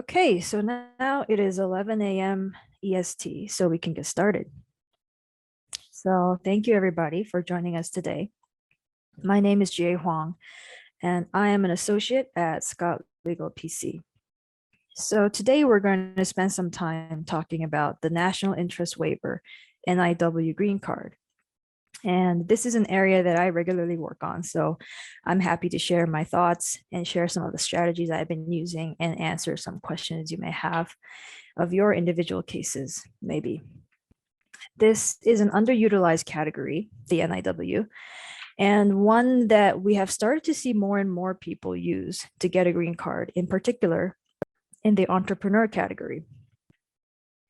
Okay, so now it is 11 a.m. EST, so we can get started. So thank you everybody for joining us today. My name is Jay Huang, and I am an associate at Scott Legal PC. So today we're going to spend some time talking about the National Interest Waiver, NIW green card. And this is an area that I regularly work on, so I'm happy to share my thoughts and share some of the strategies I've been using and answer some questions you may have of your individual cases, maybe. This is an underutilized category, the NIW, and one that we have started to see more and more people use to get a green card, in particular in the entrepreneur category.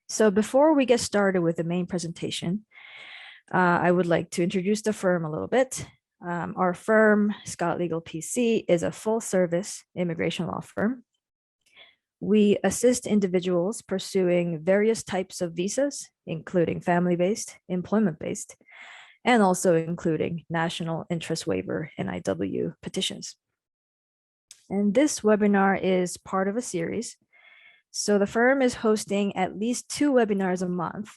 So before we get started with the main presentation, I would like to introduce the firm a little bit. Our firm, Scott Legal PC, is a full-service immigration law firm. We assist individuals pursuing various types of visas, including family-based, employment-based, and also including National Interest Waiver, NIW petitions. And this webinar is part of a series. So the firm is hosting at least 2 webinars a month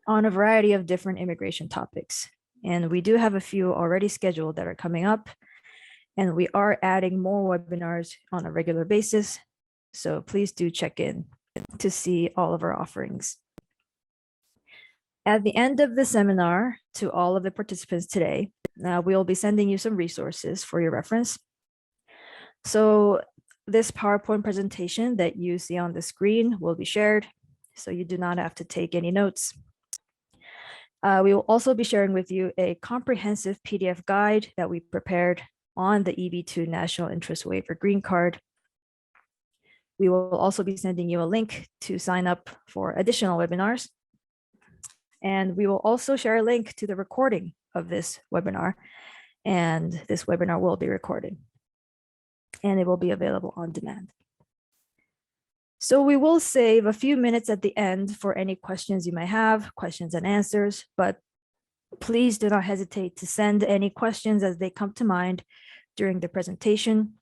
on a variety of different immigration topics. And we do have a few already scheduled that are coming up, and we are adding more webinars on a regular basis. So please do check in to see all of our offerings. At the end of the seminar, to all of the participants today, we'll be sending you some resources for your reference. So this PowerPoint presentation that you see on the screen will be shared, so you do not have to take any notes. We will also be sharing with you a comprehensive PDF guide that we prepared on the EB2 National Interest Waiver green card. We will also be sending you a link to sign up for additional webinars. And we will also share a link to the recording of this webinar. And this webinar will be recorded. And it will be available on demand. So we will save a few minutes at the end for any questions you may have, questions and answers, but please do not hesitate to send any questions as they come to mind during the presentation.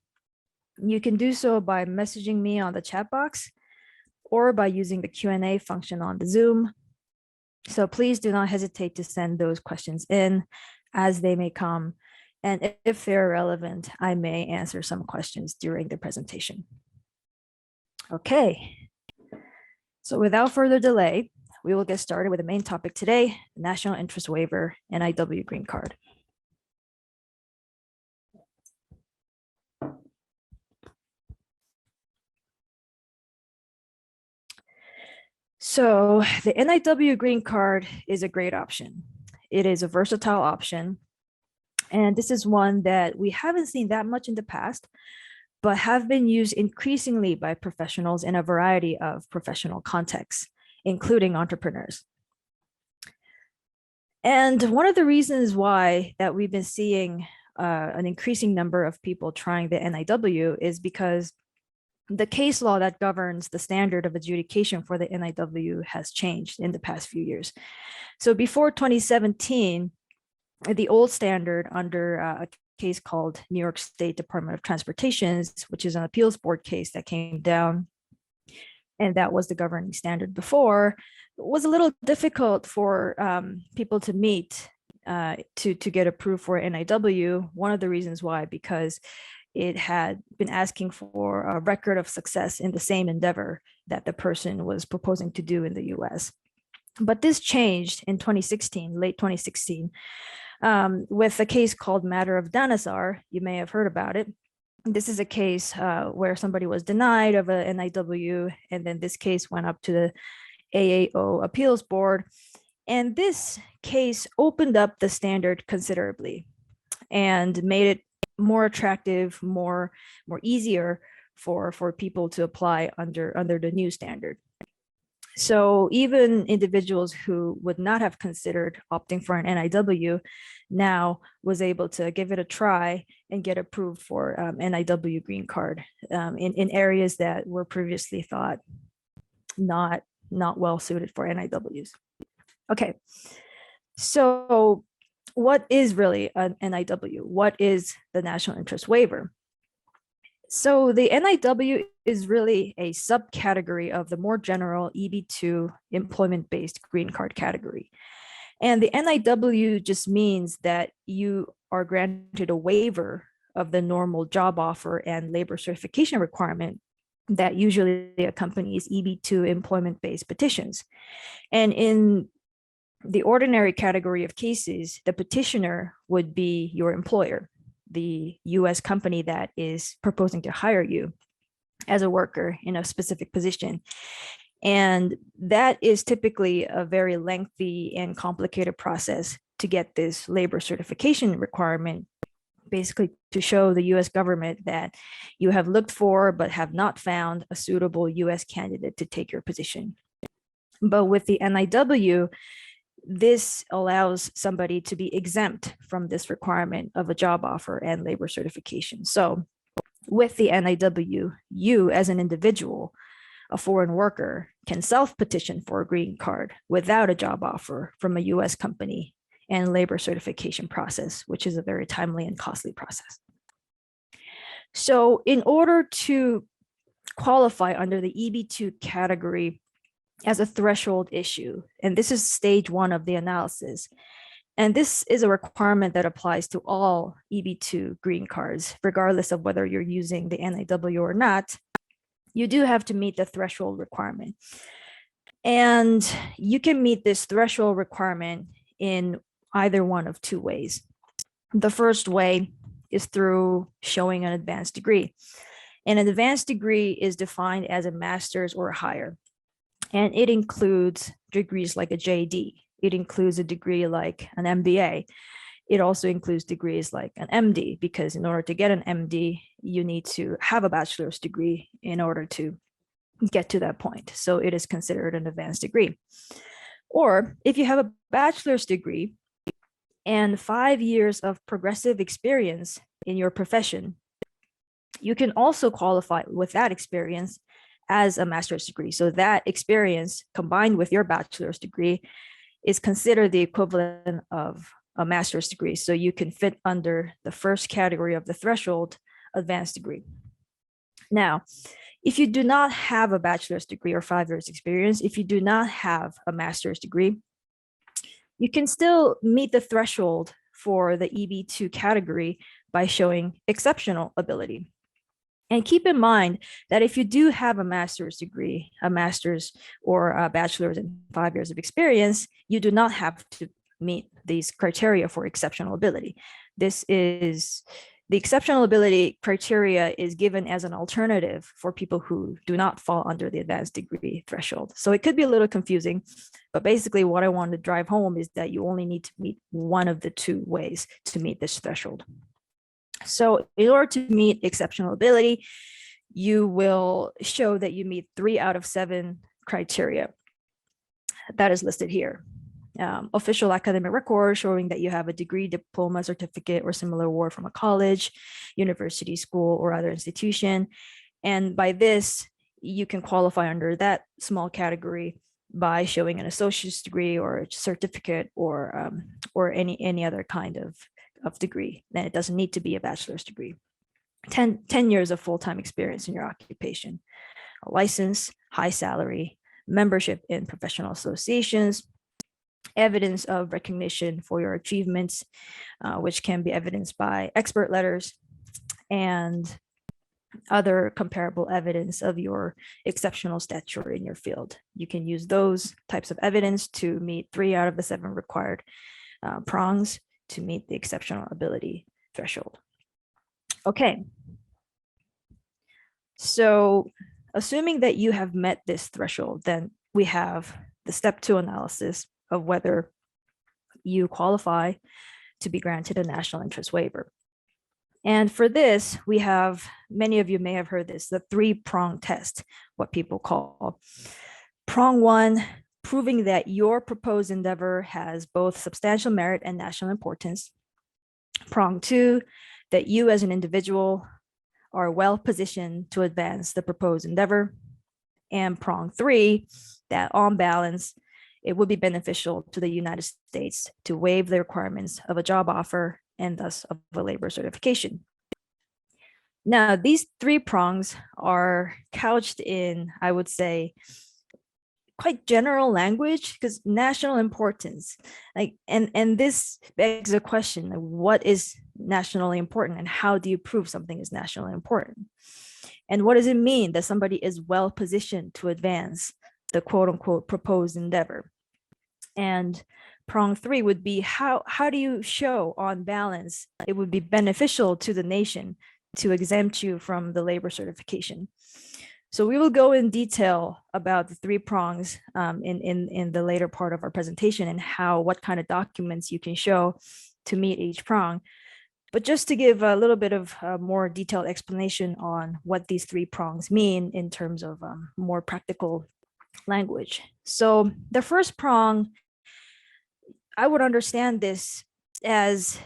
You can do so by messaging me on the chat box or by using the Q&A function on the Zoom. So please do not hesitate to send those questions in as they may come. And if they're relevant, I may answer some questions during the presentation. Okay, so without further delay, we will get started with the main topic today, the National Interest Waiver, NIW green card. So the NIW green card is a great option. It is a versatile option. And this is one that we haven't seen that much in the past, but have been used increasingly by professionals in a variety of professional contexts, including entrepreneurs. And one of the reasons why that we've been seeing an increasing number of people trying the NIW is because the case law that governs the standard of adjudication for the NIW has changed in the past few years. So before 2017, the old standard under a case called New York State Department of Transportation, which is an appeals board case that came down, and that was the governing standard before, was a little difficult for people to meet to get approved for NIW. One of the reasons why, because it had been asking for a record of success in the same endeavor that the person was proposing to do in the US. But this changed in 2016, late 2016, with a case called Matter of Danazar. You may have heard about it. This is a case where somebody was denied of an NIW, and then this case went up to the AAO appeals board. And this case opened up the standard considerably and made it more attractive, more easier for people to apply under the new standard. So even individuals who would not have considered opting for an NIW now was able to give it a try and get approved for NIW green card in areas that were previously thought not well suited for NIWs. Okay, so what is really an NIW? What is the National Interest Waiver? So the NIW is really a subcategory of the more general EB2 employment-based green card category. And the NIW just means that you are granted a waiver of the normal job offer and labor certification requirement that usually accompanies EB2 employment-based petitions. And in the ordinary category of cases, the petitioner would be your employer, the US company that is proposing to hire you as a worker in a specific position. And that is typically a very lengthy and complicated process to get this labor certification requirement, basically to show the US government that you have looked for but have not found a suitable US candidate to take your position. But with the NIW, this allows somebody to be exempt from this requirement of a job offer and labor certification. So with the NIW, you as an individual, a foreign worker, can self-petition for a green card without a job offer from a US company and labor certification process, which is a very timely and costly process. So in order to qualify under the EB2 category as a threshold issue, and this is stage 1 of the analysis, and this is a requirement that applies to all EB2 green cards, regardless of whether you're using the NIW or not, you do have to meet the threshold requirement. And you can meet this threshold requirement in either one of 2 ways. The first way is through showing an advanced degree. And an advanced degree is defined as a master's or higher. And it includes degrees like a JD. It includes a degree like an MBA. It also includes degrees like an MD, because in order to get an MD, you need to have a bachelor's degree in order to get to that point. So it is considered an advanced degree. Or if you have a bachelor's degree and 5 years of progressive experience in your profession, you can also qualify with that experience as a master's degree. So that experience combined with your bachelor's degree is considered the equivalent of a master's degree. So you can fit under the first category of the threshold, advanced degree. Now, if you do not have a bachelor's degree or 5 years experience, if you do not have a master's degree, you can still meet the threshold for the EB2 category by showing exceptional ability. And keep in mind that if you do have a master's degree, a master's or a bachelor's and 5 years of experience, you do not have to meet these criteria for exceptional ability. This is the exceptional ability criteria is given as an alternative for people who do not fall under the advanced degree threshold. So it could be a little confusing, but basically what I want to drive home is that you only need to meet one of the 2 ways to meet this threshold. So in order to meet exceptional ability, you will show that you meet 3 out of 7 criteria that is listed here. Official academic record showing that you have a degree, diploma, certificate, or similar award from a college, university, school, or other institution. And by this, you can qualify under that small category by showing an associate's degree or a certificate or any other kind of degree. Then it doesn't need to be a bachelor's degree. 10 years of full-time experience in your occupation, a license, high salary, membership in professional associations, evidence of recognition for your achievements, which can be evidenced by expert letters and other comparable evidence of your exceptional stature in your field. You can use those types of evidence to meet 3 out of the 7 required prongs to meet the exceptional ability threshold. Okay. So assuming that you have met this threshold, then we have the step 2 analysis of whether you qualify to be granted a national interest waiver. And for this, we have, many of you may have heard this, the 3-prong test, what people call. Prong 1, proving that your proposed endeavor has both substantial merit and national importance. Prong 2, that you as an individual are well positioned to advance the proposed endeavor. And prong 3, that on balance, it would be beneficial to the United States to waive the requirements of a job offer and thus of a labor certification. Now, these three prongs are couched in, I would say, quite general language, because national importance, like, and this begs a question, like, what is nationally important and how do you prove something is nationally important? And what does it mean that somebody is well positioned to advance the quote unquote proposed endeavor? And prong three would be how do you show on balance it would be beneficial to the nation to exempt you from the labor certification? So we will go in detail about the three prongs in the later part of our presentation, and what kind of documents you can show to meet each prong. But just to give a little bit of more detailed explanation on what these three prongs mean in terms of more practical language. So the first prong, I would understand this as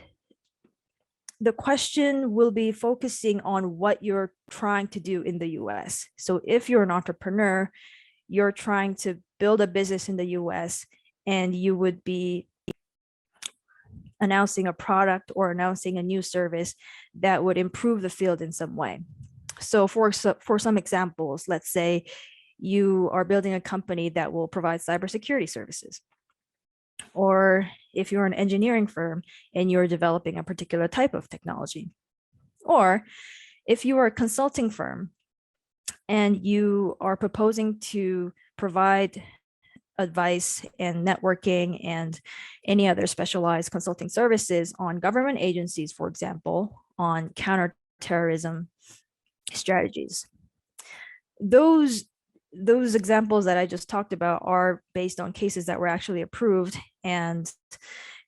the question will be focusing on what you're trying to do in the US. So if you're an entrepreneur, you're trying to build a business in the US, and you would be announcing a product or announcing a new service that would improve the field in some way. So for some examples, let's say you are building a company that will provide cybersecurity services. Or if you're an engineering firm and you're developing a particular type of technology. Or if you are a consulting firm and you are proposing to provide advice and networking and any other specialized consulting services on government agencies, for example, on counterterrorism strategies. Those examples that I just talked about are based on cases that were actually approved, and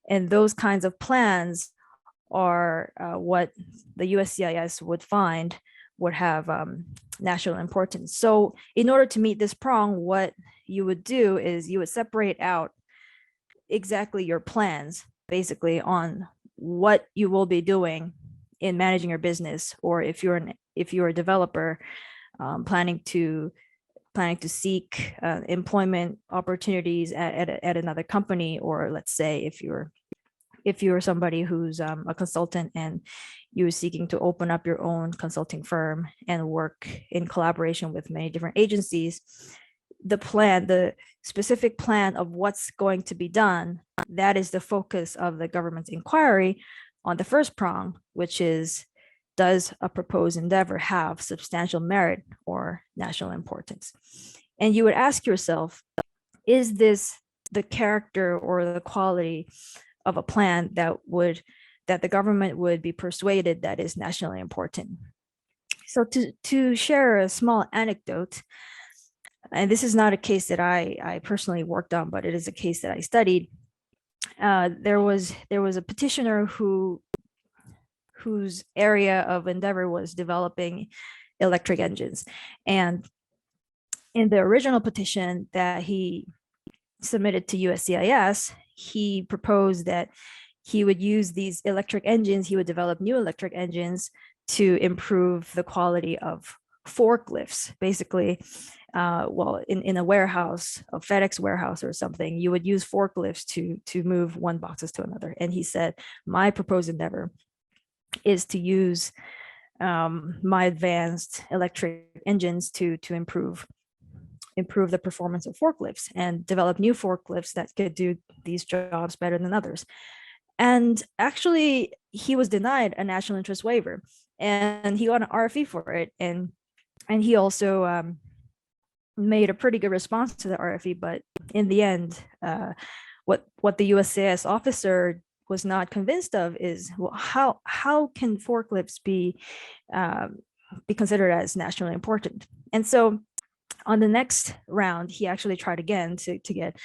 those kinds of plans are what the USCIS would find would have national importance. So in order to meet this prong, what you would do is you would separate out exactly your plans, basically, on what you will be doing in managing your business, or if you're a developer planning to seek employment opportunities at another company, or let's say if you're somebody who's a consultant and you're seeking to open up your own consulting firm and work in collaboration with many different agencies, the specific plan of what's going to be done, that is the focus of the government's inquiry on the first prong, which is, does a proposed endeavor have substantial merit or national importance? And you would ask yourself, is this the character or the quality of a plan that the government would be persuaded that is nationally important? So to share a small anecdote, and this is not a case that I personally worked on, but it is a case that I studied. There was a petitioner whose area of endeavor was developing electric engines. And in the original petition that he submitted to USCIS, he proposed that he would use these electric engines, he would develop new electric engines to improve the quality of forklifts, basically. In a warehouse, a FedEx warehouse or something, you would use forklifts to move one boxes to another. And he said, my proposed endeavor is to use my advanced electric engines to improve the performance of forklifts and develop new forklifts that could do these jobs better than others. And actually, he was denied a national interest waiver, and he got an RFE for it. And he also made a pretty good response to the RFE. But in the end, what the USCIS officer was not convinced of is, well, how can forklifts be considered as nationally important? And so on the next round, he actually tried again to get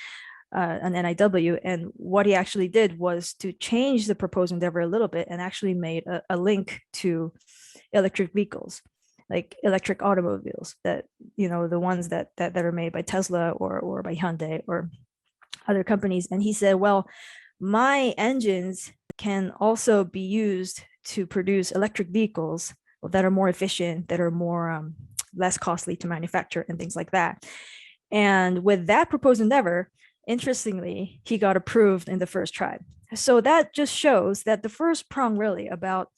an NIW, and what he actually did was to change the proposed endeavor a little bit and actually made a link to electric vehicles, like electric automobiles, that, you know, the ones that are made by Tesla or by Hyundai or other companies. And he said, well, my engines can also be used to produce electric vehicles that are more efficient, that are more less costly to manufacture, and things like that. And with that proposed endeavor, interestingly, he got approved in the first try. So that just shows that the first prong really about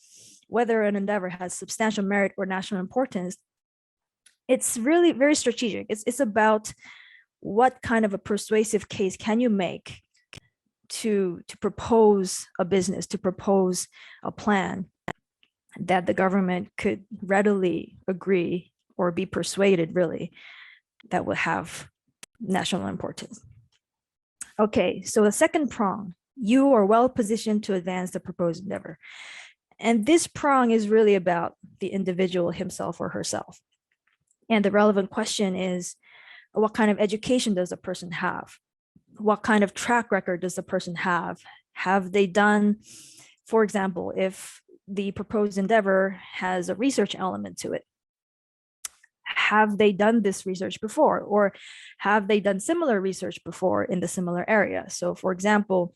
whether an endeavor has substantial merit or national importance, it's really very strategic. It's about what kind of a persuasive case can you make to propose a business, to propose a plan that the government could readily agree or be persuaded, really, that will have national importance. Okay, so the second prong, you are well positioned to advance the proposed endeavor. And this prong is really about the individual himself or herself. And the relevant question is, what kind of education does the person have? What kind of track record does the person have? Have they done, for example, if the proposed endeavor has a research element to it, have they done this research before, or have they done similar research before in the similar area? So for example,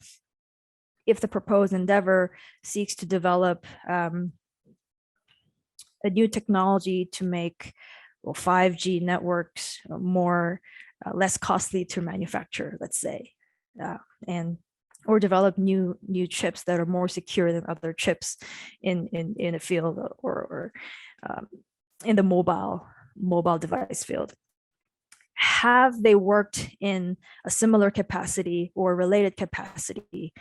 if the proposed endeavor seeks to develop a new technology to make 5G networks less costly to manufacture, let's say, or develop new chips that are more secure than other chips in a field or in the mobile device field. Have they worked in a similar capacity or related capacity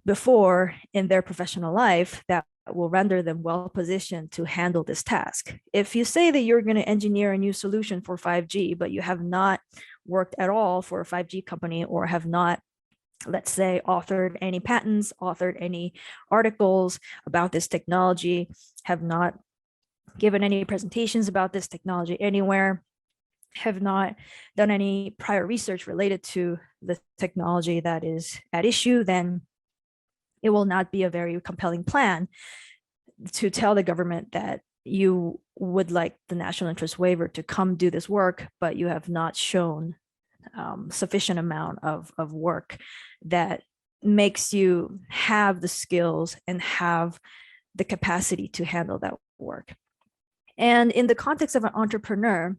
before in their professional life that will render them well positioned to handle this task? If you say that you're going to engineer a new solution for 5G, but you have not worked at all for a 5G company, or have not, let's say, authored any patents, authored any articles about this technology, have not given any presentations about this technology anywhere, have not done any prior research related to the technology that is at issue, then it will not be a very compelling plan to tell the government that you would like the national interest waiver to come do this work, but you have not shown sufficient amount of work that makes you have the skills and have the capacity to handle that work. And in the context of an entrepreneur,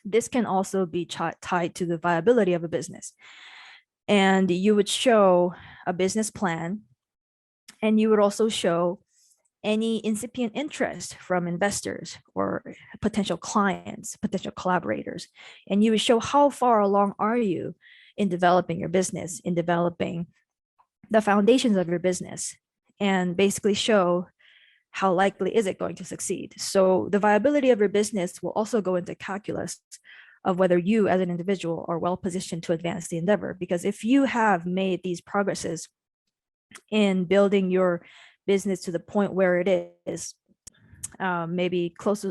this can also be tied to the viability of a business. And you would show a business plan, and you would also show any incipient interest from investors or potential clients, potential collaborators. And you would show how far along are you in developing your business, in developing the foundations of your business, and basically show how likely is it going to succeed. So the viability of your business will also go into calculus of whether you as an individual are well positioned to advance the endeavor. Because if you have made these progresses in building your business to the point where it is maybe close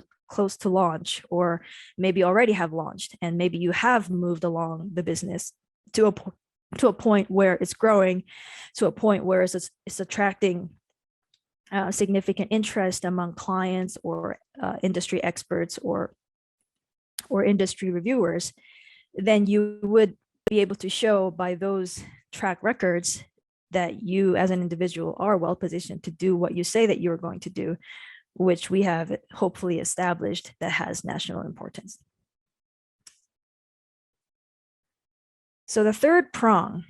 to launch, or maybe already have launched, and maybe you have moved along the business to a point where it's growing, to a point where it's attracting significant interest among clients or industry experts or industry reviewers, then you would be able to show by those track records that you as an individual are well positioned to do what you say that you're going to do, which we have hopefully established that has national importance. So the third prong,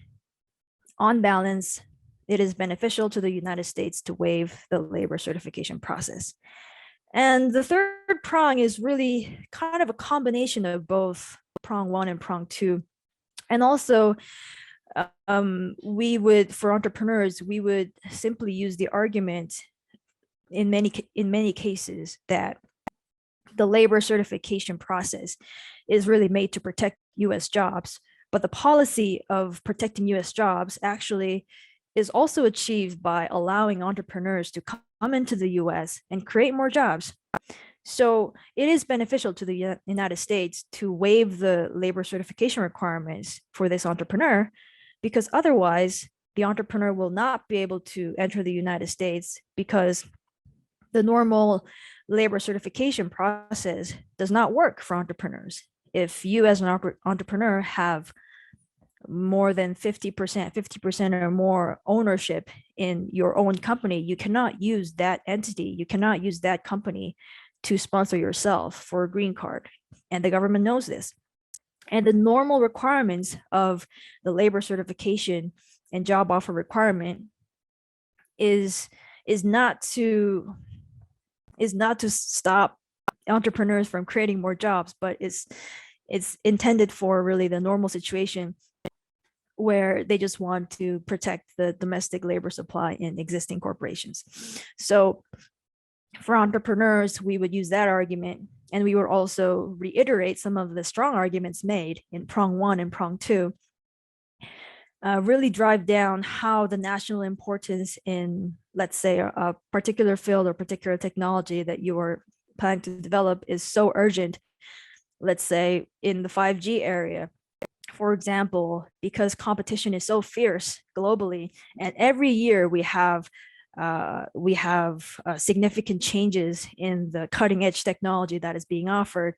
on balance, it is beneficial to the United States to waive the labor certification process. And the third prong is really kind of a combination of both prong one and prong two. And also, we would, for entrepreneurs, we would simply use the argument in many cases that the labor certification process is really made to protect US jobs, but the policy of protecting US jobs actually is also achieved by allowing entrepreneurs to come into the US and create more jobs. So it is beneficial to the United States to waive the labor certification requirements for this entrepreneur, because otherwise the entrepreneur will not be able to enter the United States, because the normal labor certification process does not work for entrepreneurs. If you as an entrepreneur have more than 50% or more ownership in your own company, you cannot use that entity, you cannot use that company to sponsor yourself for a green card. And the government knows this. And the normal requirements of the labor certification and job offer requirement is is not to stop entrepreneurs from creating more jobs, but it's intended for really the normal situation where they just want to protect the domestic labor supply in existing corporations. So for entrepreneurs, we would use that argument, and we would also reiterate some of the strong arguments made in prong 1 and prong 2, really drive down how the national importance in, let's say, a particular field or particular technology that you are planning to develop is so urgent. Let's say in the 5G area, for example, because competition is so fierce globally, and every year we have significant changes in the cutting edge technology that is being offered.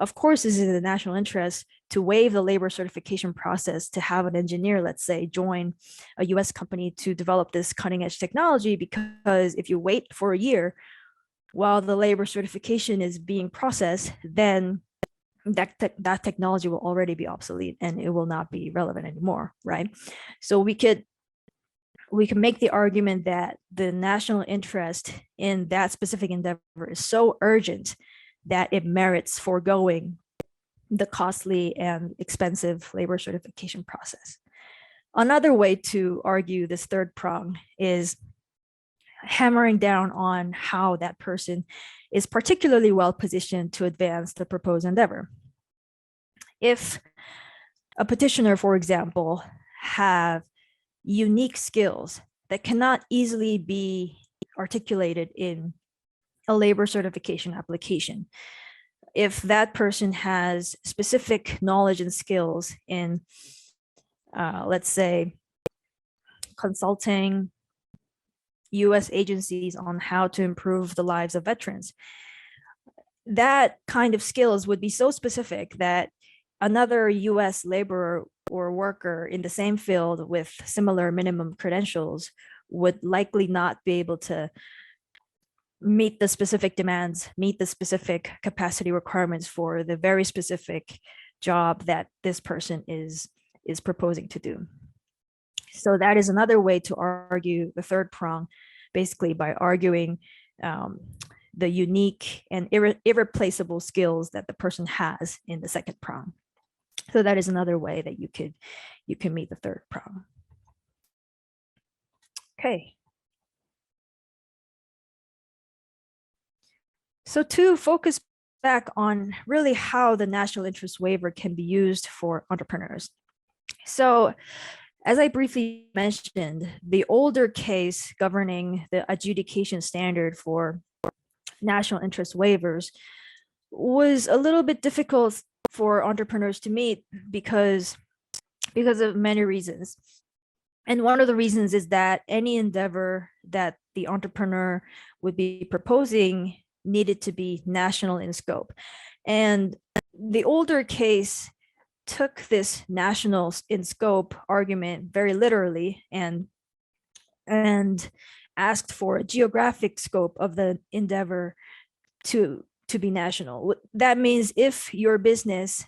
Of course, this is in the national interest to waive the labor certification process to have an engineer, let's say, join a US company to develop this cutting edge technology, because if you wait for a year while the labor certification is being processed, then that technology will already be obsolete and it will not be relevant anymore, right? So we can make the argument that the national interest in that specific endeavor is so urgent that it merits foregoing the costly and expensive labor certification process. Another way to argue this third prong is hammering down on how that person is particularly well positioned to advance the proposed endeavor. If a petitioner, for example, have unique skills that cannot easily be articulated in a labor certification application, if that person has specific knowledge and skills in, let's say, consulting US agencies on how to improve the lives of veterans, that kind of skills would be so specific that another US laborer or worker in the same field with similar minimum credentials would likely not be able to meet the specific demands, meet the specific capacity requirements for the very specific job that this person is proposing to do. So that is another way to argue the third prong, basically by arguing the unique and irreplaceable skills that the person has in the second prong. So that is another way that you can meet the third prong. Okay. So to focus back on really how the national interest waiver can be used for entrepreneurs. So as I briefly mentioned, the older case governing the adjudication standard for national interest waivers was a little bit difficult for entrepreneurs to meet because of many reasons. And one of the reasons is that any endeavor that the entrepreneur would be proposing needed to be national in scope. And the older case took this national in scope argument very literally and asked for a geographic scope of the endeavor to be national. That means if your business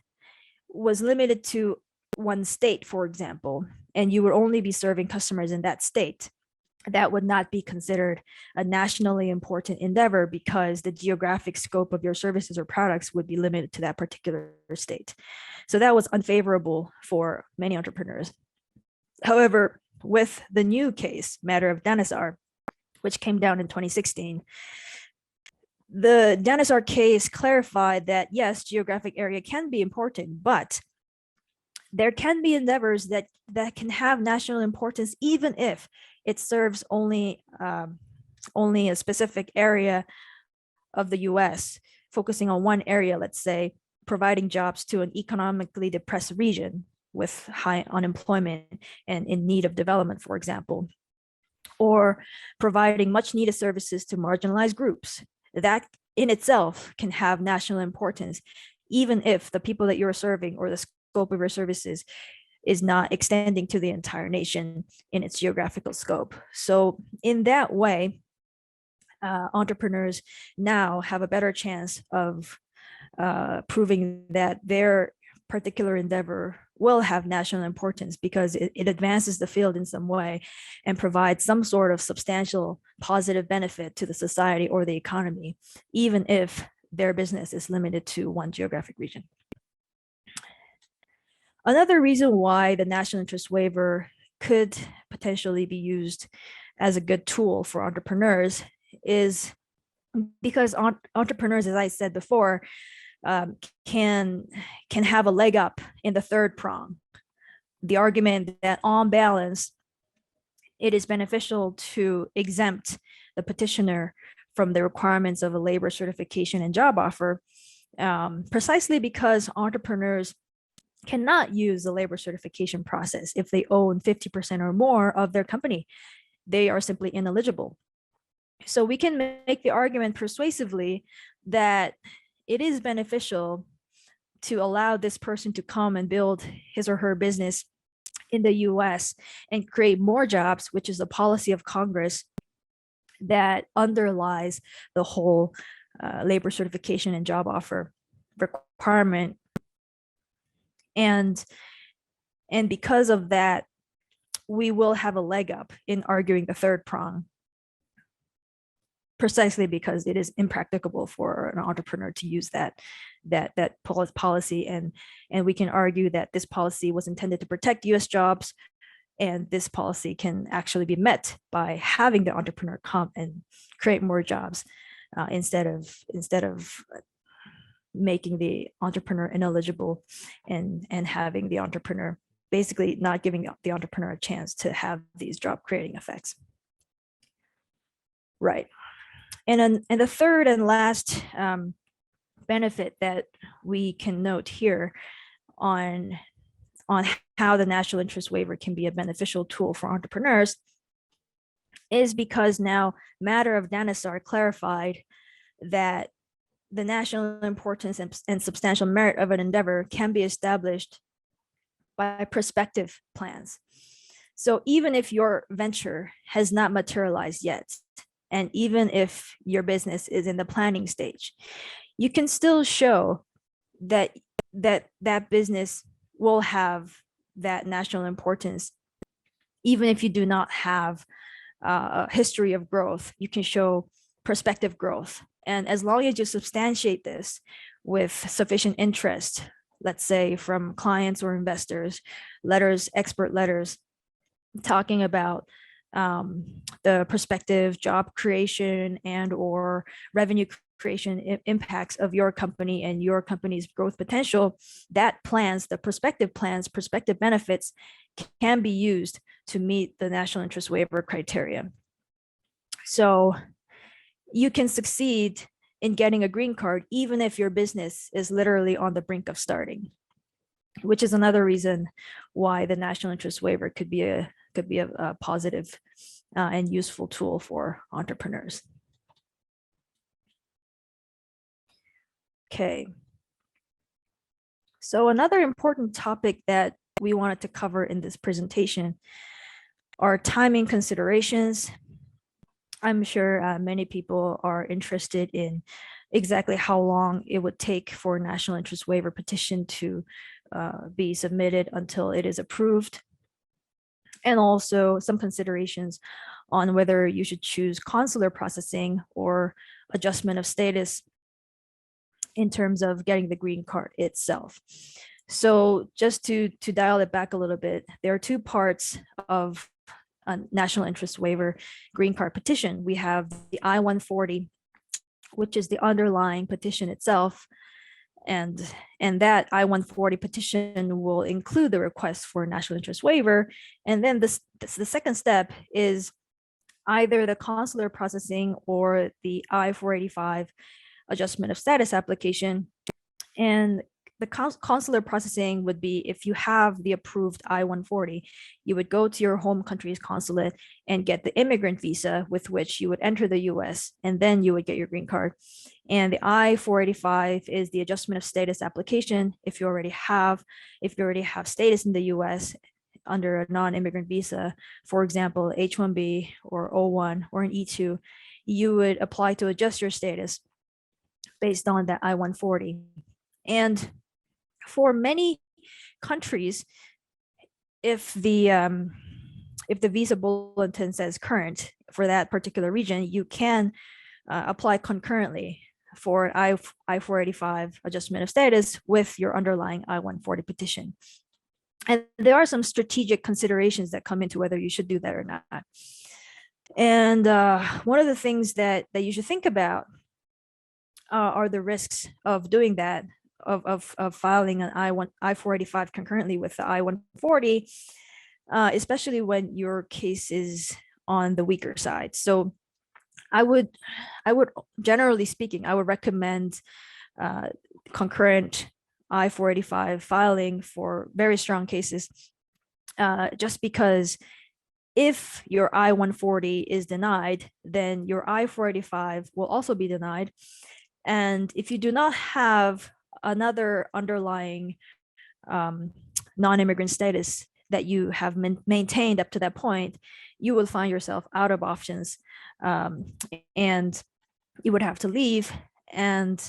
was limited to one state, for example, and you would only be serving customers in that state, that would not be considered a nationally important endeavor because the geographic scope of your services or products would be limited to that particular state. So that was unfavorable for many entrepreneurs. However, with the new case, matter of Danisar, which came down in 2016, the Danisar case clarified that yes, geographic area can be important, but there can be endeavors that can have national importance even if it serves only a specific area of the US, focusing on one area, let's say, providing jobs to an economically depressed region with high unemployment and in need of development, for example, or providing much needed services to marginalized groups. That in itself can have national importance, even if the people that you're serving or the scope of your services is not extending to the entire nation in its geographical scope. So in that way, entrepreneurs now have a better chance of proving that their particular endeavor will have national importance because it advances the field in some way and provides some sort of substantial positive benefit to the society or the economy, even if their business is limited to one geographic region. Another reason why the national interest waiver could potentially be used as a good tool for entrepreneurs is because entrepreneurs, as I said before, can have a leg up in the third prong. The argument that on balance, it is beneficial to exempt the petitioner from the requirements of a labor certification and job offer, precisely because entrepreneurs cannot use the labor certification process if they own 50% or more of their company. They are simply ineligible. So we can make the argument persuasively that it is beneficial to allow this person to come and build his or her business in the US and create more jobs, which is a policy of Congress that underlies the whole labor certification and job offer requirement. And because of that, we will have a leg up in arguing the third prong, precisely because it is impracticable for an entrepreneur to use that policy. And we can argue that this policy was intended to protect US jobs, and this policy can actually be met by having the entrepreneur come and create more jobs instead of making the entrepreneur ineligible and having the entrepreneur, basically not giving the entrepreneur a chance to have these job creating effects. Right. And the third and last benefit that we can note here on how the national interest waiver can be a beneficial tool for entrepreneurs is because now matter of Danisar clarified that the national importance and substantial merit of an endeavor can be established by prospective plans. So even if your venture has not materialized yet, and even if your business is in the planning stage, you can still show that business will have that national importance. Even if you do not have a history of growth, you can show prospective growth. And as long as you substantiate this with sufficient interest, let's say from clients or investors, letters, expert letters, talking about the prospective job creation and or revenue creation impacts of your company and your company's growth potential, that plans, the prospective plans, prospective benefits can be used to meet the national interest waiver criteria. So you can succeed in getting a green card even if your business is literally on the brink of starting, which is another reason why the national interest waiver could be a positive and useful tool for entrepreneurs. Okay. So another important topic that we wanted to cover in this presentation are timing considerations. I'm sure many people are interested in exactly how long it would take for a national interest waiver petition to be submitted until it is approved. And also some considerations on whether you should choose consular processing or adjustment of status in terms of getting the green card itself. So just to dial it back a little bit, there are two parts of a national interest waiver green card petition. We have the I-140, which is the underlying petition itself. And that I-140 petition will include the request for a national interest waiver. And then the second step is either the consular processing or the I-485 adjustment of status application. And the consular processing would be if you have the approved I-140, you would go to your home country's consulate and get the immigrant visa with which you would enter the US, and then you would get your green card. And the I-485 is the adjustment of status application. If you already have status in the US under a non-immigrant visa, for example, H-1B or O-1 or an E-2, you would apply to adjust your status based on that I-140. And for many countries, if the visa bulletin says current for that particular region, you can apply concurrently for an I-485 adjustment of status with your underlying I-140 petition. And there are some strategic considerations that come into whether you should do that or not. And one of the things that you should think about are the risks of doing that, of filing an I-485 concurrently with the I-140, especially when your case is on the weaker side. So I would, generally speaking, I would recommend concurrent I-485 filing for very strong cases, just because if your I-140 is denied, then your I-485 will also be denied. And if you do not have another underlying non-immigrant status that you have maintained up to that point, you will find yourself out of options, and you would have to leave. And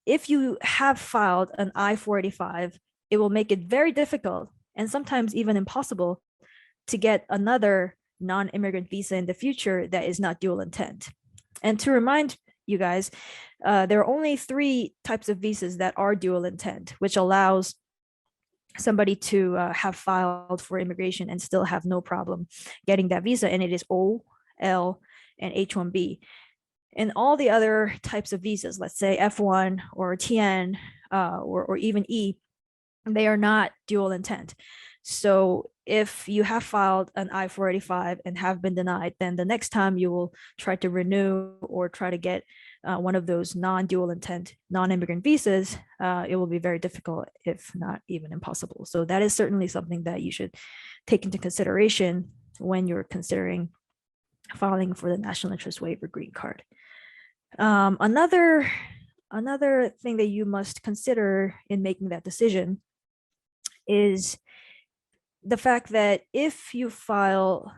if you have filed an I-485, it will make it very difficult and sometimes even impossible to get another non-immigrant visa in the future that is not dual intent. And to remind you guys, there are only 3 types of visas that are dual intent, which allows somebody to have filed for immigration and still have no problem getting that visa. And it is O, L, and H-1B. And all the other types of visas, let's say F1 or TN or even E, they are not dual intent. So if you have filed an I-485 and have been denied, then the next time you will try to renew or try to get one of those non-dual intent, non-immigrant visas, it will be very difficult, if not even impossible. So that is certainly something that you should take into consideration when you're considering filing for the National Interest Waiver green card. Another thing that you must consider in making that decision is the fact that if you file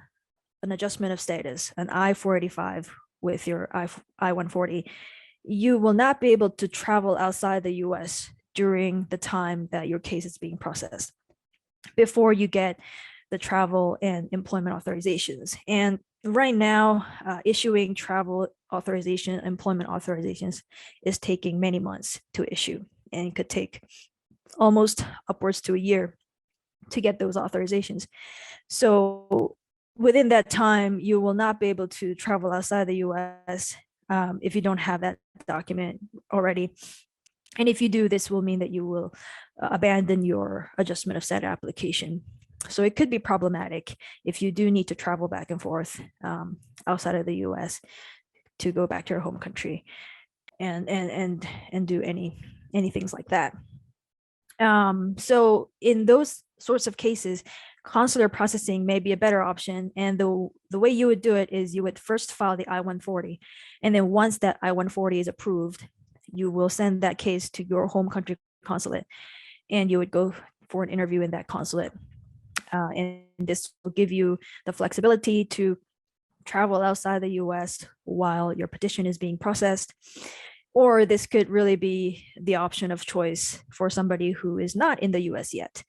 an adjustment of status, an I-485 with your I-140, you will not be able to travel outside the US during the time that your case is being processed before you get the travel and employment authorizations. And right now, issuing travel authorization, employment authorizations is taking many months to issue, and it could take almost upwards to a year to get those authorizations. So within that time, you will not be able to travel outside the US if you don't have that document already. And if you do, this will mean that you will abandon your adjustment of status application. So it could be problematic if you do need to travel back and forth outside of the US to go back to your home country and do any things like that. So in those sorts of cases, consular processing may be a better option. And the way you would do it is you would first file the I-140. And then once that I-140 is approved, you will send that case to your home country consulate, and you would go for an interview in that consulate. And this will give you the flexibility to travel outside the US while your petition is being processed. Or this could really be the option of choice for somebody who is not in the US yet.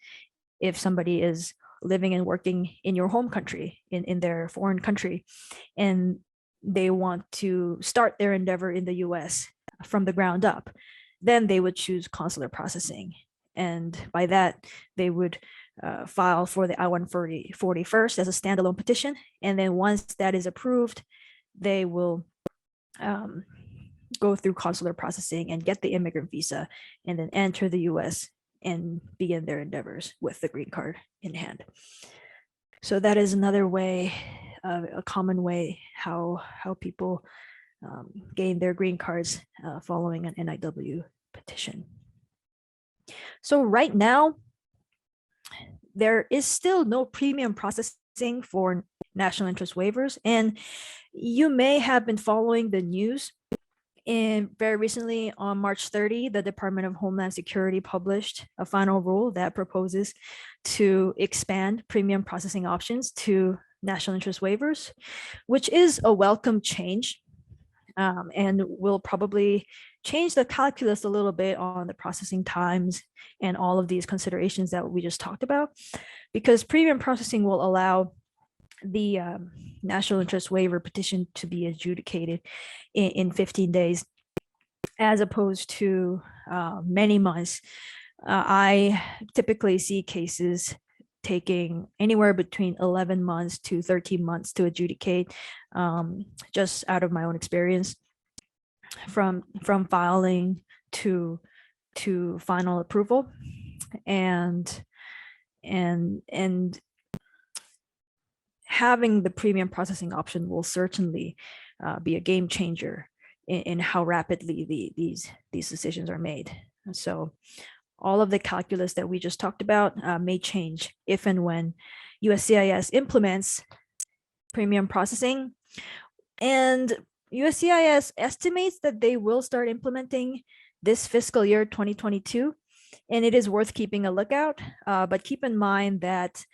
If somebody is living and working in your home country, in their foreign country, and they want to start their endeavor in the US from the ground up, then they would choose consular processing. And by that, they would file for the I-140 first as a standalone petition. And then once that is approved, they will go through consular processing and get the immigrant visa, and then enter the US and begin their endeavors with the green card in hand. So that is another way, a common way how people gain their green cards following an NIW petition. So right now, there is still no premium processing for national interest waivers, and you may have been following the news. And very recently, on March 30, the Department of Homeland Security published a final rule that proposes to expand premium processing options to national interest waivers, which is a welcome change, and will probably change the calculus a little bit on the processing times and all of these considerations that we just talked about, because premium processing will allow the National Interest Waiver petition to be adjudicated in 15 days, as opposed to many months. I typically see cases taking anywhere between 11 months to 13 months to adjudicate, just out of my own experience, from filing to final approval. And having the premium processing option will certainly be a game changer in how rapidly these decisions are made. So all of the calculus that we just talked about may change if and when USCIS implements premium processing. And USCIS estimates that they will start implementing this fiscal year 2022, and it is worth keeping a lookout. But keep in mind that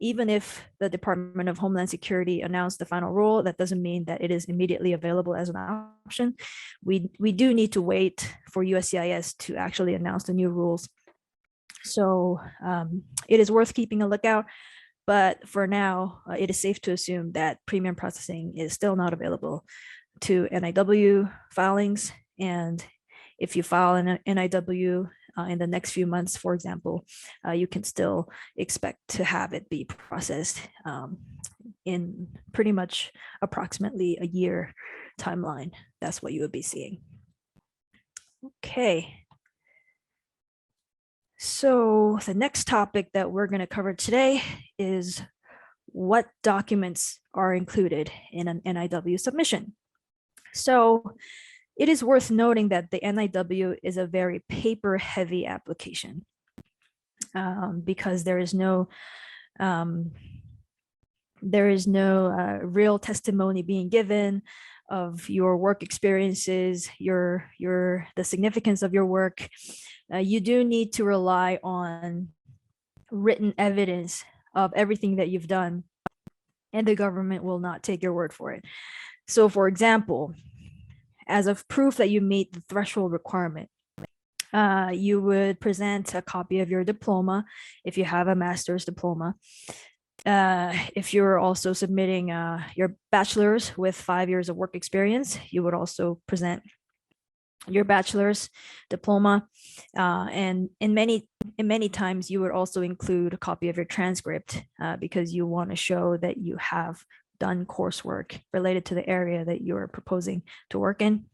even if the Department of Homeland Security announced the final rule, that doesn't mean that it is immediately available as an option. We do need to wait for USCIS to actually announce the new rules. So it is worth keeping a lookout. But for now, it is safe to assume that premium processing is still not available to NIW filings. And if you file an NIW in the next few months, for example, you can still expect to have it be processed in pretty much approximately a year timeline. That's what you would be seeing. Okay. So the next topic that we're going to cover today is what documents are included in an NIW submission. So it is worth noting that the NIW is a very paper-heavy application because there is no real testimony being given of your work experiences, the significance of your work. You do need to rely on written evidence of everything that you've done, and the government will not take your word for it. So, for example, as of proof that you meet the threshold requirement, you would present a copy of your diploma if you have a master's diploma. If you're also submitting your bachelor's with 5 years of work experience, you would also present your bachelor's diploma. And in many times, you would also include a copy of your transcript because you want to show that you have done coursework related to the area that you're proposing to work in.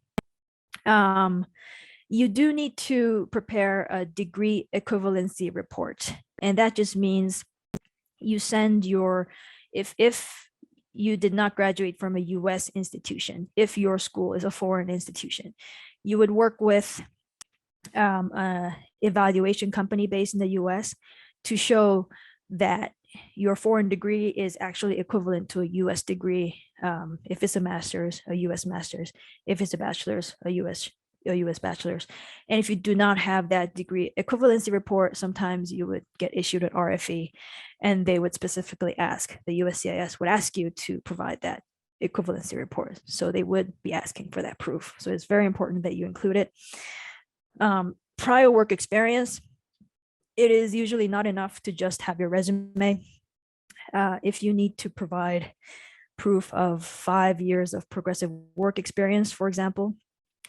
You do need to prepare a degree equivalency report, and that just means you send your, if you did not graduate from a US institution, if your school is a foreign institution, you would work with an evaluation company based in the US to show that your foreign degree is actually equivalent to a US degree. If it's a master's, a US master's. If it's a bachelor's, a US bachelor's. And if you do not have that degree equivalency report, sometimes you would get issued an RFE, and they would specifically ask, the USCIS would ask you to provide that equivalency report. So they would be asking for that proof. So it's very important that you include it. Prior work experience, it is usually not enough to just have your resume. If you need to provide proof of 5 years of progressive work experience, for example,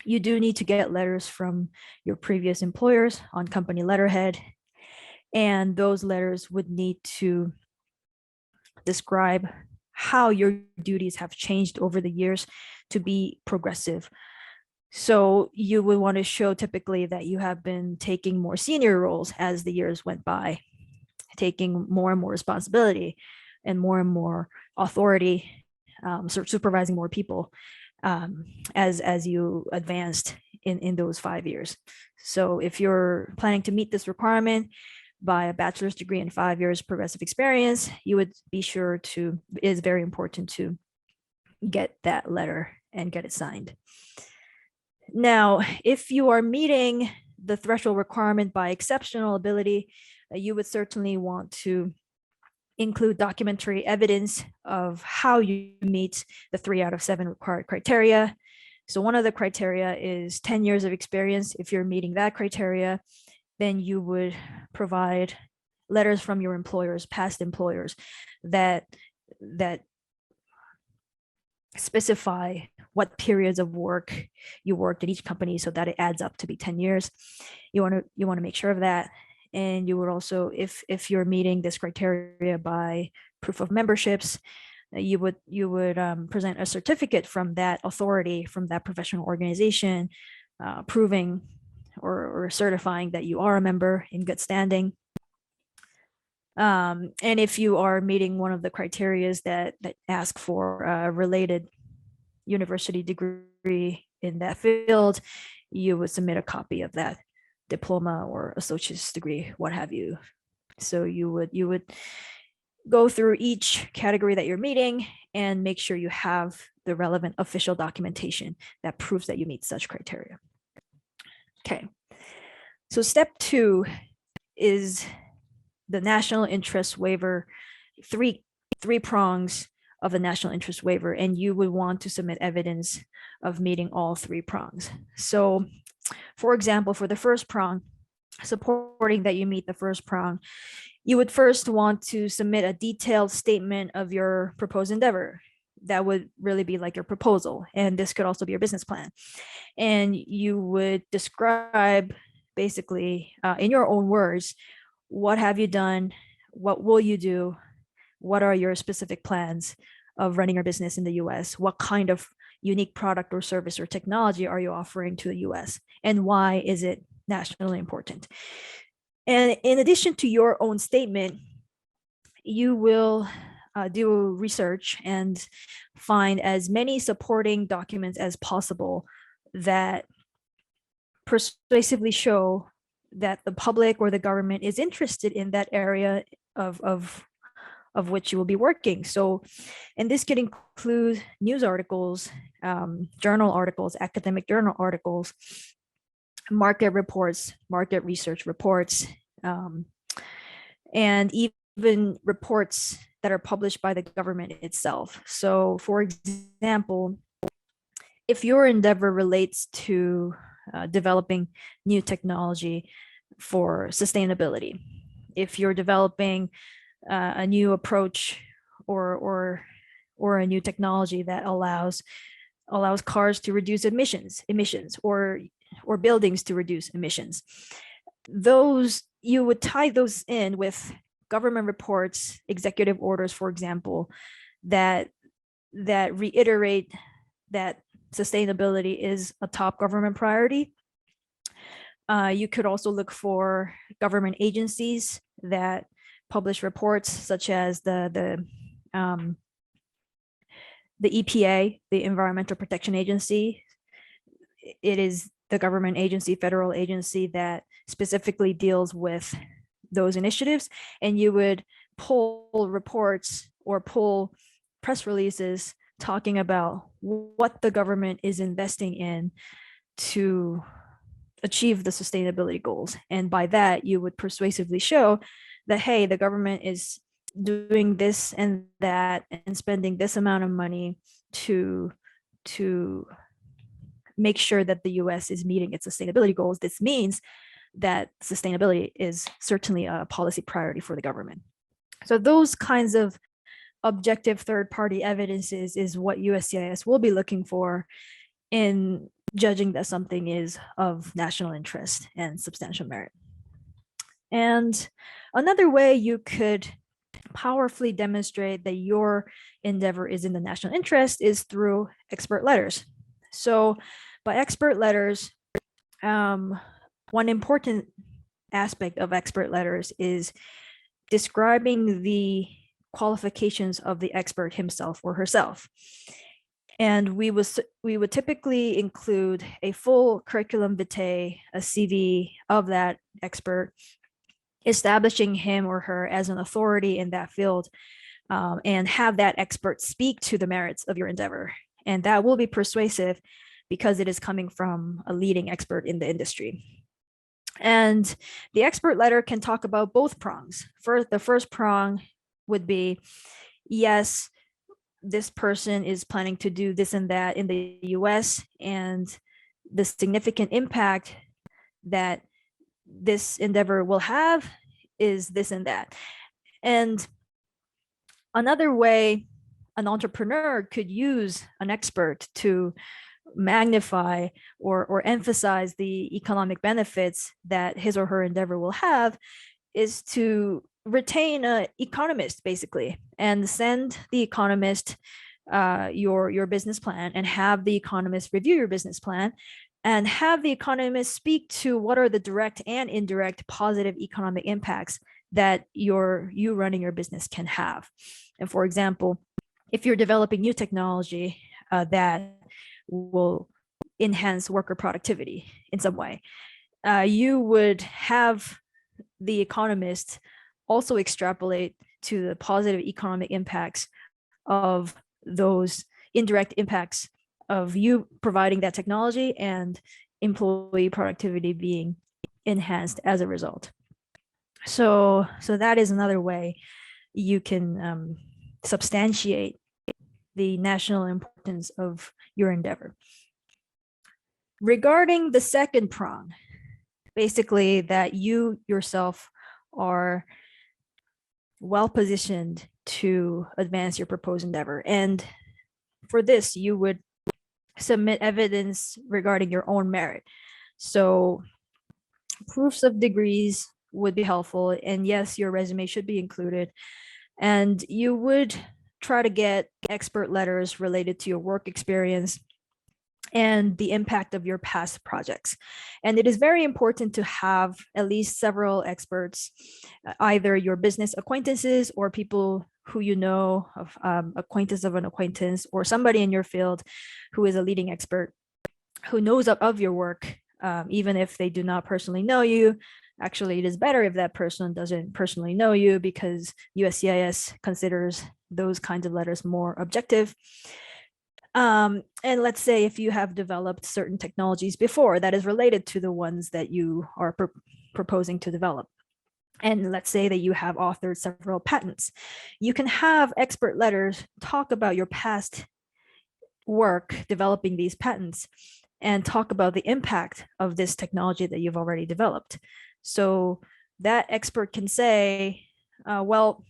you do need to get letters from your previous employers on company letterhead, and those letters would need to describe how your duties have changed over the years to be progressive. So you would want to show typically that you have been taking more senior roles as the years went by, taking more and more responsibility and more authority, supervising more people as you advanced in those 5 years. So if you're planning to meet this requirement by a bachelor's degree and 5 years progressive experience, you would be sure to, it is very important to get that letter and get it signed. Now, if you are meeting the threshold requirement by exceptional ability, you would certainly want to include documentary evidence of how you meet the 3 out of 7 required criteria. So one of the criteria is 10 years of experience. If you're meeting that criteria, then you would provide letters from your employers, past employers, that specify what periods of work you worked at each company so that it adds up to be 10 years. You want to make sure of that. And you would also, if you're meeting this criteria by proof of memberships, you would present a certificate from that authority, from that professional organization, proving or certifying that you are a member in good standing. And if you are meeting one of the criterias that ask for a related university degree in that field, you would submit a copy of that diploma or associate's degree, what have you. So you would go through each category that you're meeting and make sure you have the relevant official documentation that proves that you meet such criteria. Okay. So step 2 is the National Interest Waiver, three prongs of the National Interest Waiver, and you would want to submit evidence of meeting all 3 prongs. So, for example, for the first prong, supporting that you meet the first prong, you would first want to submit a detailed statement of your proposed endeavor. That would really be like your proposal, and this could also be your business plan. And you would describe, basically, in your own words, what have you done, what will you do, what are your specific plans of running your business in the US, what kind of unique product or service or technology are you offering to the US, and why is it nationally important. And in addition to your own statement, you will do research and find as many supporting documents as possible that persuasively show that the public or the government is interested in that area of which you will be working. So, and this could include news articles, journal articles, academic journal articles, market reports, market research reports, and even reports that are published by the government itself. So, for example, if your endeavor relates to developing new technology for sustainability, if you're developing a new approach or a new technology that allows cars to reduce emissions, or buildings to reduce emissions, those, you would tie those in with government reports, executive orders, for example, that reiterate that sustainability is a top government priority. You could also look for government agencies that publish reports, such as the EPA, the Environmental Protection Agency. It is the government agency, federal agency, that specifically deals with those initiatives. And you would pull reports or pull press releases talking about what the government is investing in to achieve the sustainability goals. And by that, you would persuasively show that, hey, the government is doing this and that and spending this amount of money to make sure that the US is meeting its sustainability goals. This means that sustainability is certainly a policy priority for the government. So those kinds of objective third-party evidences is what USCIS will be looking for in judging that something is of national interest and substantial merit. And another way you could powerfully demonstrate that your endeavor is in the national interest is through expert letters. So by expert letters, one important aspect of expert letters is describing the qualifications of the expert himself or herself. And we would typically include a full curriculum vitae, a CV of that expert, establishing him or her as an authority in that field, and have that expert speak to the merits of your endeavor. And that will be persuasive because it is coming from a leading expert in the industry. And the expert letter can talk about both prongs. The first prong would be, yes, this person is planning to do this and that in the US, and the significant impact that this endeavor will have is this and that. And another way an entrepreneur could use an expert to magnify or emphasize the economic benefits that his or her endeavor will have is to retain an economist, basically, and send the economist your business plan, and have the economist review your business plan, and have the economist speak to what are the direct and indirect positive economic impacts that you running your business can have. And for example, if you're developing new technology that will enhance worker productivity in some way, you would have the economist also extrapolate to the positive economic impacts of those indirect impacts of you providing that technology and employee productivity being enhanced as a result. So that is another way you can substantiate the national importance of your endeavor. Regarding the second prong, basically that you yourself are well positioned to advance your proposed endeavor. And for this, you would submit evidence regarding your own merit. So proofs of degrees would be helpful. And yes, your resume should be included. And you would try to get expert letters related to your work experience and the impact of your past projects. And it is very important to have at least several experts, either your business acquaintances or people who you know, of acquaintance of an acquaintance, or somebody in your field who is a leading expert, who knows of your work, even if they do not personally know you. Actually, it is better if that person doesn't personally know you, because USCIS considers those kinds of letters more objective. And let's say if you have developed certain technologies before that is related to the ones that you are proposing to develop, and let's say that you have authored several patents, you can have expert letters talk about your past work developing these patents and talk about the impact of this technology that you've already developed. So that expert can say, well,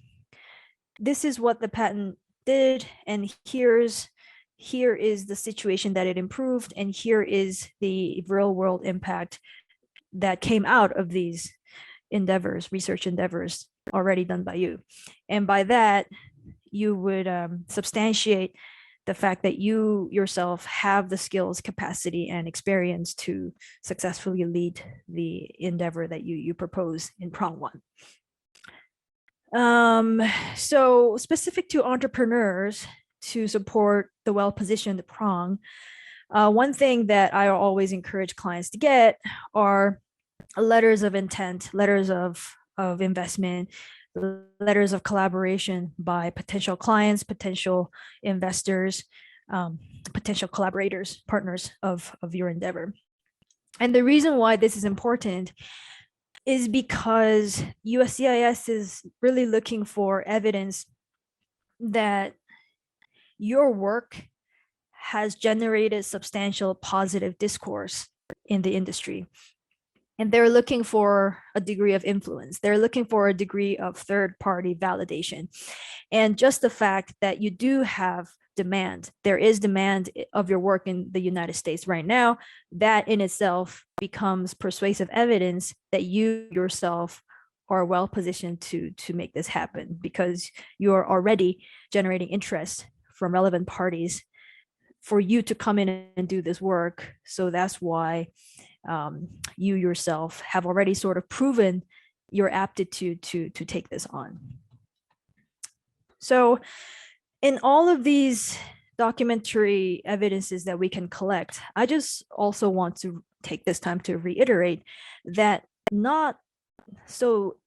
this is what the patent did, and here is the situation that it improved, and here is the real world impact that came out of these endeavors, research endeavors already done by you. And by that, you would substantiate the fact that you yourself have the skills, capacity, and experience to successfully lead the endeavor that you propose in prong one. So specific to entrepreneurs, to support the well-positioned prong, one thing that I always encourage clients to get are letters of intent, letters of investment, letters of collaboration by potential clients, potential investors, potential collaborators, partners of your endeavor. And the reason why this is important is because USCIS is really looking for evidence that your work has generated substantial positive discourse in the industry. And they're looking for a degree of influence. They're looking for a degree of third-party validation. And just the fact that you do have demand, there is demand of your work in the United States right now, that in itself becomes persuasive evidence that you yourself are well positioned to make this happen, because you're already generating interest from relevant parties for you to come in and do this work. So that's why you yourself have already sort of proven your aptitude to take this on. So in all of these documentary evidences that we can collect, I just also want to take this time to reiterate that the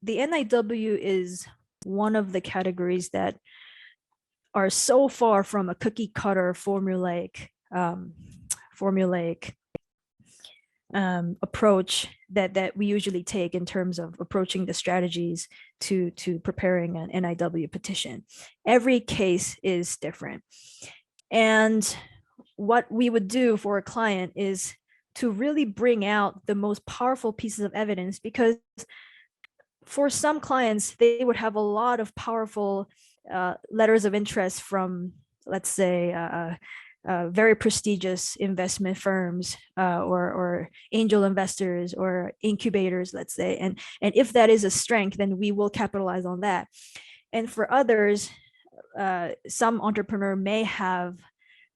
NIW is one of the categories that are so far from a cookie cutter formulaic approach that we usually take in terms of approaching the strategies to preparing an NIW petition. Every case is different. And what we would do for a client is to really bring out the most powerful pieces of evidence, because for some clients, they would have a lot of powerful letters of interest from, let's say, very prestigious investment firms or angel investors or incubators, let's say. And if that is a strength, then we will capitalize on that. And for others, some entrepreneur may have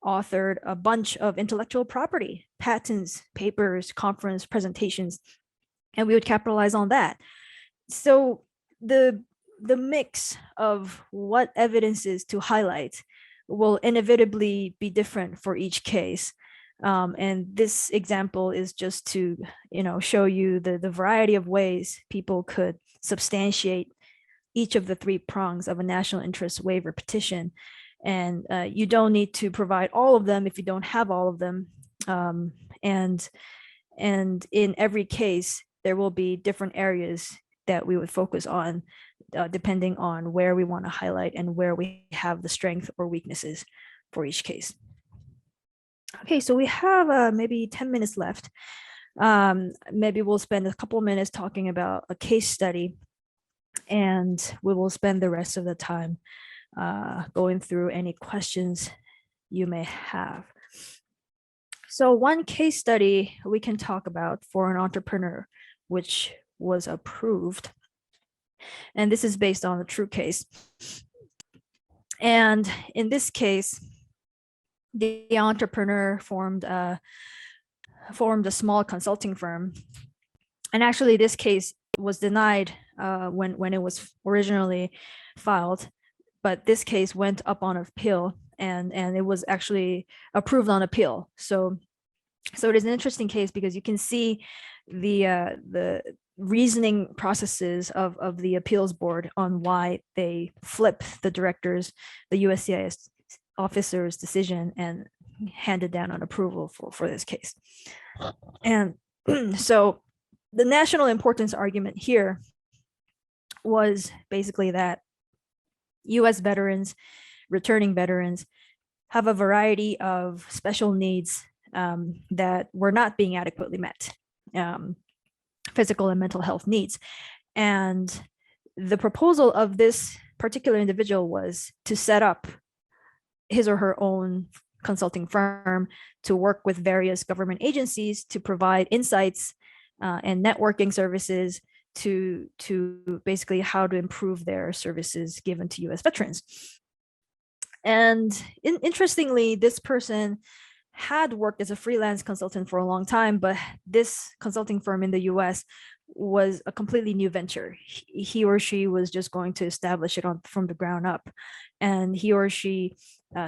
authored a bunch of intellectual property, patents, papers, conference presentations, and we would capitalize on that. So the mix of what evidences to highlight will inevitably be different for each case. And this example is just to, show you the variety of ways people could substantiate each of the three prongs of a national interest waiver petition. And you don't need to provide all of them if you don't have all of them. And in every case, there will be different areas that we would focus on, depending on where we want to highlight and where we have the strength or weaknesses for each case. Okay, so we have maybe 10 minutes left. Maybe we'll spend a couple of minutes talking about a case study, and we will spend the rest of the time going through any questions you may have. So one case study we can talk about for an entrepreneur, which was approved, and this is based on a true case. And in this case, the entrepreneur formed a small consulting firm. And actually, this case was denied when it was originally filed, but this case went up on appeal, and it was actually approved on appeal. So it is an interesting case because you can see the reasoning processes of the appeals board on why they flip the directors, the USCIS officer's decision, and handed down an approval for this case. And so the national importance argument here was basically that US veterans, returning veterans, have a variety of special needs that were not being adequately met, physical and mental health needs. And the proposal of this particular individual was to set up his or her own consulting firm to work with various government agencies to provide insights and networking services to basically how to improve their services given to US veterans. And interestingly, this person had worked as a freelance consultant for a long time, but this consulting firm in the US was a completely new venture. He or she was just going to establish it from the ground up. And he or she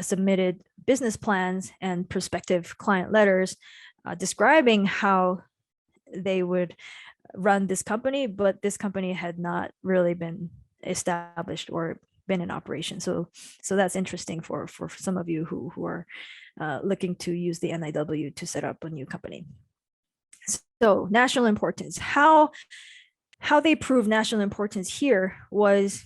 submitted business plans and prospective client letters describing how they would run this company, but this company had not really been established or been in operation. So that's interesting for some of you who are looking to use the NIW to set up a new company. So national importance, how they proved national importance here was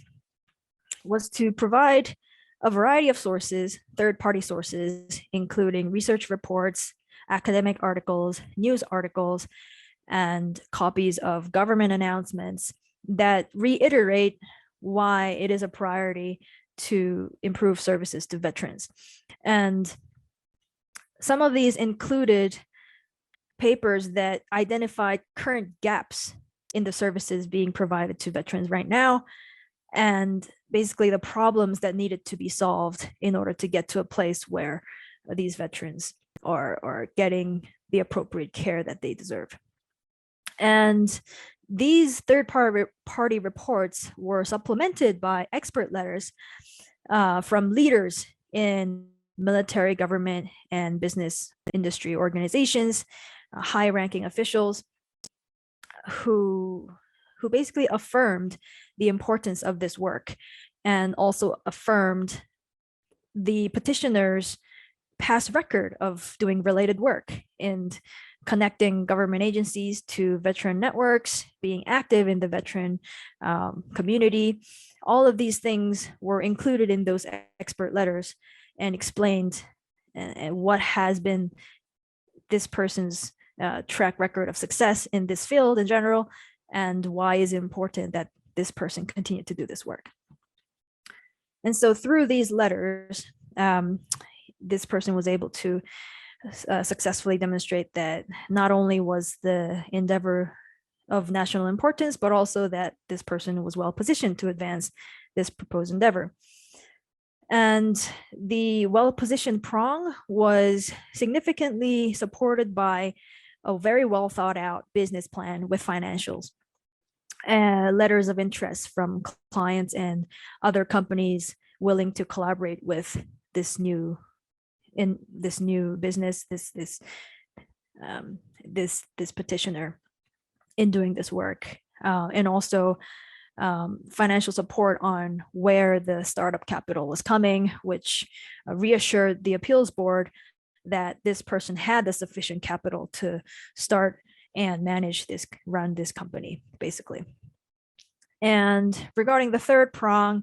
to provide a variety of sources, third-party sources, including research reports, academic articles, news articles, and copies of government announcements that reiterate why it is a priority to improve services to veterans. And some of these included papers that identified current gaps in the services being provided to veterans right now, and basically the problems that needed to be solved in order to get to a place where these veterans are getting the appropriate care that they deserve. And these third-party reports were supplemented by expert letters from leaders in military, government, and business industry organizations, high-ranking officials who basically affirmed the importance of this work and also affirmed the petitioner's past record of doing related work. And connecting government agencies to veteran networks, being active in the veteran community. All of these things were included in those expert letters and explained what has been this person's track record of success in this field in general, and why is it important that this person continue to do this work. And so through these letters, this person was able to successfully demonstrate that not only was the endeavor of national importance, but also that this person was well positioned to advance this proposed endeavor. And the well-positioned prong was significantly supported by a very well thought out business plan with financials, letters of interest from clients and other companies willing to collaborate with this new business, this petitioner in doing this work, and also financial support on where the startup capital was coming, which reassured the appeals board that this person had the sufficient capital to start and run this company, basically. And regarding the third prong,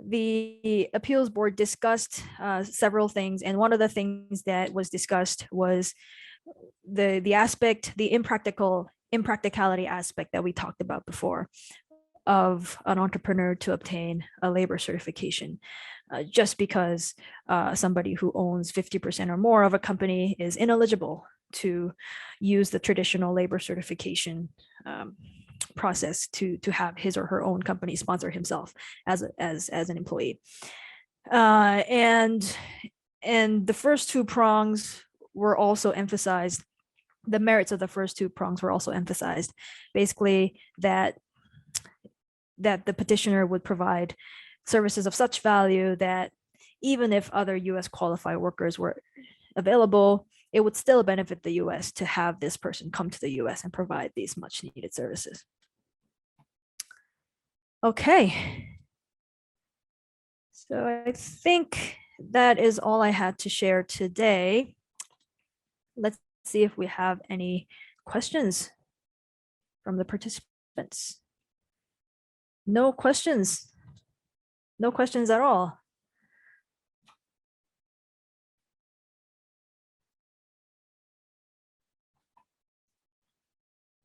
the appeals board discussed several things, and one of the things that was discussed was the impracticality aspect that we talked about before, of an entrepreneur to obtain a labor certification just because somebody who owns 50% or more of a company is ineligible to use the traditional labor certification process to have his or her own company sponsor himself as an employee. And the first two prongs were also emphasized. The merits of the first two prongs were also emphasized, basically that the petitioner would provide services of such value that even if other U.S. qualified workers were available, it would still benefit the U.S. to have this person come to the U.S. and provide these much needed services. Okay. So I think that is all I had to share today. Let's see if we have any questions from the participants. No questions. No questions at all.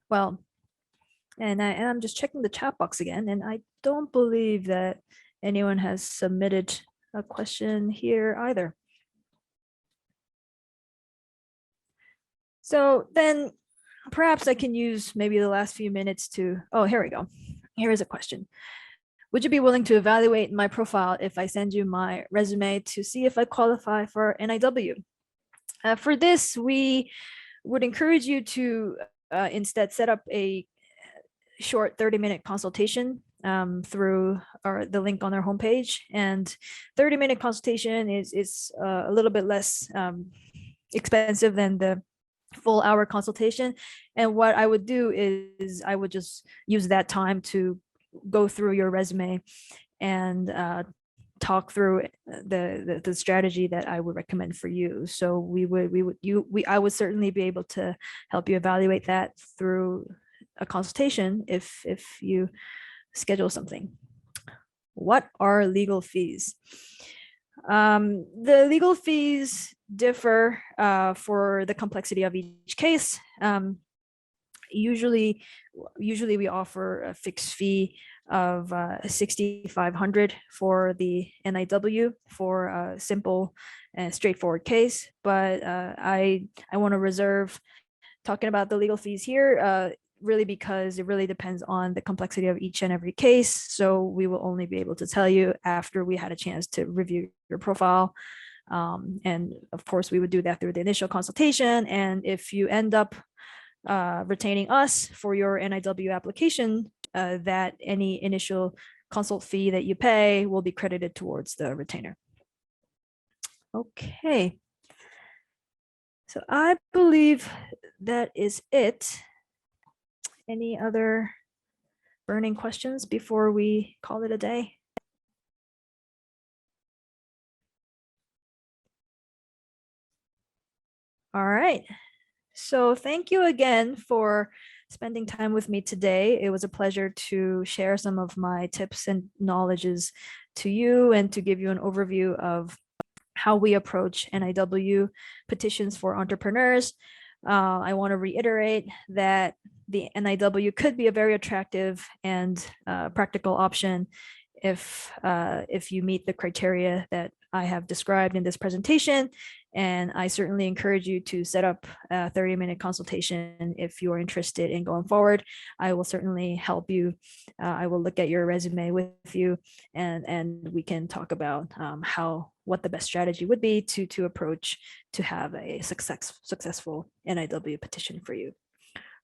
Well, and I'm just checking the chat box again, and I don't believe that anyone has submitted a question here either. So then perhaps I can use maybe the last few minutes to, oh, here we go. Here is a question. Would you be willing to evaluate my profile if I send you my resume to see if I qualify for NIW? For this, we would encourage you to instead set up a short 30-minute consultation through the link on our homepage. And 30-minute consultation is a little bit less expensive than the full hour consultation. And what I would do is I would just use that time to go through your resume and talk through the strategy that I would recommend for you. So I would certainly be able to help you evaluate that through a consultation if you schedule something. What are legal fees? The legal fees differ for the complexity of each case. Usually we offer a fixed fee of $6,500 for the NIW for a simple and straightforward case, but I want to reserve talking about the legal fees here really because it really depends on the complexity of each and every case. So we will only be able to tell you after we had a chance to review your profile. And of course, we would do that through the initial consultation. And if you end up retaining us for your NIW application, that any initial consult fee that you pay will be credited towards the retainer. Okay. So I believe that is it. Any other burning questions before we call it a day? All right. So thank you again for spending time with me today. It was a pleasure to share some of my tips and knowledges to you and to give you an overview of how we approach NIW petitions for entrepreneurs. I want to reiterate that the NIW could be a very attractive and practical option if you meet the criteria that I have described in this presentation. And I certainly encourage you to set up a 30-minute consultation if you are interested in going forward. I will certainly help you. I will look at your resume with you, and we can talk about what the best strategy would be to approach to have a successful NIW petition for you.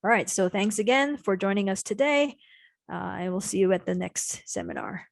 All right, so thanks again for joining us today. I will see you at the next seminar.